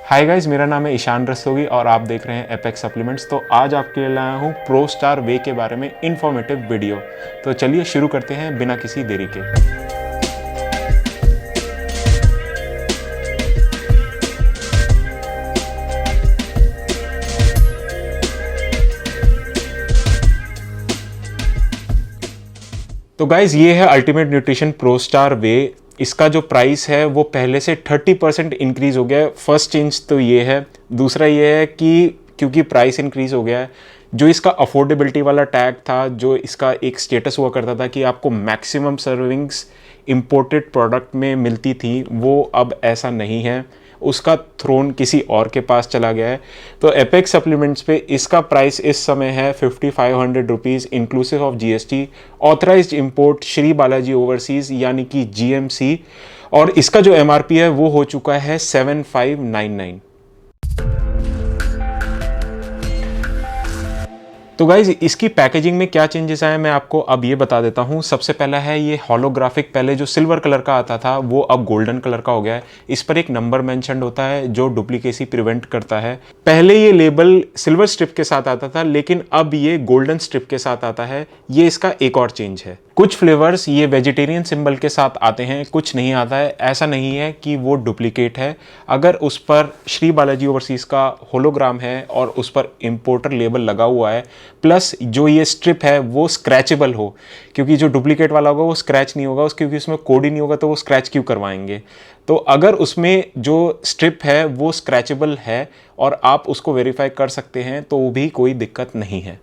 Hi guys, मेरा नाम है ईशान रस्तोगी और आप देख रहे हैं एपेक्स सप्लीमेंट्स। तो आज आपके लिए लाया हूँ प्रो स्टार वे के बारे में इंफॉर्मेटिव वीडियो। तो चलिए शुरू करते हैं बिना किसी देरी के। तो गाइज ये है अल्टीमेट न्यूट्रिशन प्रो स्टार वे। इसका जो प्राइस है वो पहले से 30% इंक्रीज हो गया है। फर्स्ट चेंज तो ये है। दूसरा ये है कि क्योंकि प्राइस इंक्रीज हो गया है, जो इसका अफोर्डेबिलिटी वाला टैग था, जो इसका एक स्टेटस हुआ करता था कि आपको मैक्सिमम सर्विंग्स इंपोर्टेड प्रोडक्ट में मिलती थी, वो अब ऐसा नहीं है। उसका थ्रोन किसी और के पास चला गया है। तो एपेक्स सप्लीमेंट्स पे इसका प्राइस इस समय है 5500 rupees inclusive of GST. Authorised import Shri Balaji overseas यानी कि जीएमसी, और इसका जो एमआरपी है वो हो चुका है 7599। तो गाइज इसकी पैकेजिंग में क्या चेंजेस आए मैं आपको अब ये बता देता हूँ। सबसे पहला है ये होलोग्राफिक, पहले जो सिल्वर कलर का आता था वो अब गोल्डन कलर का हो गया है। इस पर एक नंबर मेंशन होता है जो डुप्लीकेसी प्रिवेंट करता है। पहले ये लेबल सिल्वर स्ट्रिप के साथ आता था, लेकिन अब ये गोल्डन स्ट्रिप के साथ आता है। ये इसका एक और चेंज है। कुछ फ्लेवर्स ये वेजिटेरियन सिंबल के साथ आते हैं, कुछ नहीं आता है। ऐसा नहीं है कि वो डुप्लीकेट है। अगर उस पर श्री बालाजी ओवरसीज का होलोग्राम है और उस पर इंपोर्टर लेबल लगा हुआ है, प्लस जो ये स्ट्रिप है वो स्क्रैचेबल हो, क्योंकि जो डुप्लीकेट वाला होगा वो स्क्रैच नहीं होगा, क्योंकि उसमें कोड ही नहीं होगा, तो वो स्क्रैच क्यों करवाएंगे। तो अगर उसमें जो स्ट्रिप है वो स्क्रैचेबल है और आप उसको वेरीफाई कर सकते हैं, तो भी कोई दिक्कत नहीं है।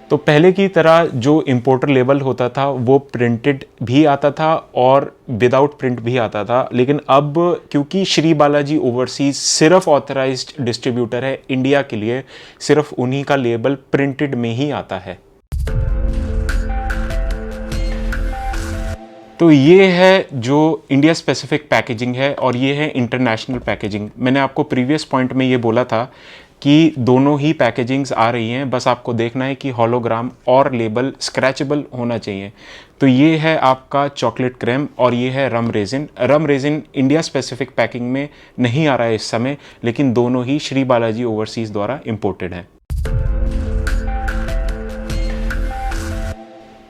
तो पहले की तरह जो इंपोर्टर लेबल होता था वो प्रिंटेड भी आता था और विदाउट प्रिंट भी आता था, लेकिन अब क्योंकि श्री बालाजी ओवरसीज सिर्फ ऑथराइज्ड डिस्ट्रीब्यूटर है इंडिया के लिए, सिर्फ उन्हीं का लेबल प्रिंटेड में ही आता है। तो ये है जो इंडिया स्पेसिफिक पैकेजिंग है और ये है इंटरनेशनल पैकेजिंग। मैंने आपको प्रीवियस पॉइंट में ये बोला था कि दोनों ही पैकेजिंग्स आ रही हैं, बस आपको देखना है कि हॉलोग्राम और लेबल स्क्रैचेबल होना चाहिए। तो ये है आपका चॉकलेट क्रेम और ये है रम रेजिन। रम रेजिन इंडिया स्पेसिफिक पैकिंग में नहीं आ रहा है इस समय, लेकिन दोनों ही श्री बालाजी ओवरसीज द्वारा इंपोर्टेड हैं।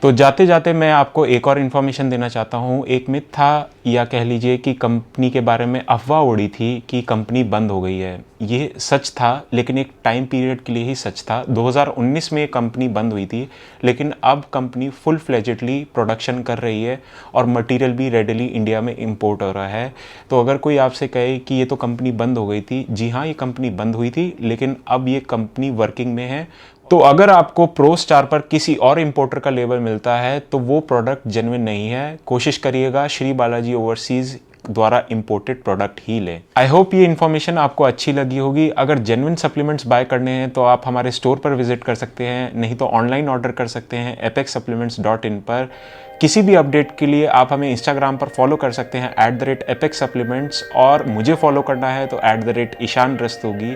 तो जाते जाते मैं आपको एक और इन्फॉर्मेशन देना चाहता हूँ। एक मिथ था, या कह लीजिए कि कंपनी के बारे में अफवाह उड़ी थी कि कंपनी बंद हो गई है। ये सच था, लेकिन एक टाइम पीरियड के लिए ही सच था। 2019 में कंपनी बंद हुई थी, लेकिन अब कंपनी फुल फ्लेजेडली प्रोडक्शन कर रही है और मटेरियल भी रेडिली इंडिया में इंपोर्ट हो रहा है। तो अगर कोई आपसे कहे कि ये तो कंपनी बंद हो गई थी, जी हाँ, ये कंपनी बंद हुई थी, लेकिन अब ये कंपनी वर्किंग में है। तो अगर आपको प्रो स्टार पर किसी और इंपोर्टर का लेबल मिलता है तो वो प्रोडक्ट जेन्युइन नहीं है। कोशिश करिएगा श्री बालाजी ओवरसीज द्वारा इंपोर्टेड प्रोडक्ट ही लें। आई होप ये इन्फॉर्मेशन आपको अच्छी लगी होगी। अगर जेन्युइन सप्लीमेंट्स बाय करने हैं तो आप हमारे स्टोर पर विजिट कर सकते हैं, नहीं तो ऑनलाइन ऑर्डर कर सकते हैं apexsupplements.in पर। किसी भी अपडेट के लिए आप हमें इंस्टाग्राम पर फॉलो कर सकते हैं @apexsupplements, और मुझे फॉलो करना है तो @ishan rastogi।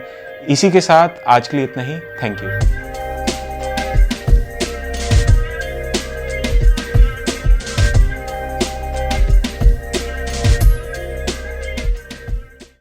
इसी के साथ आज के लिए इतना ही। Thank you.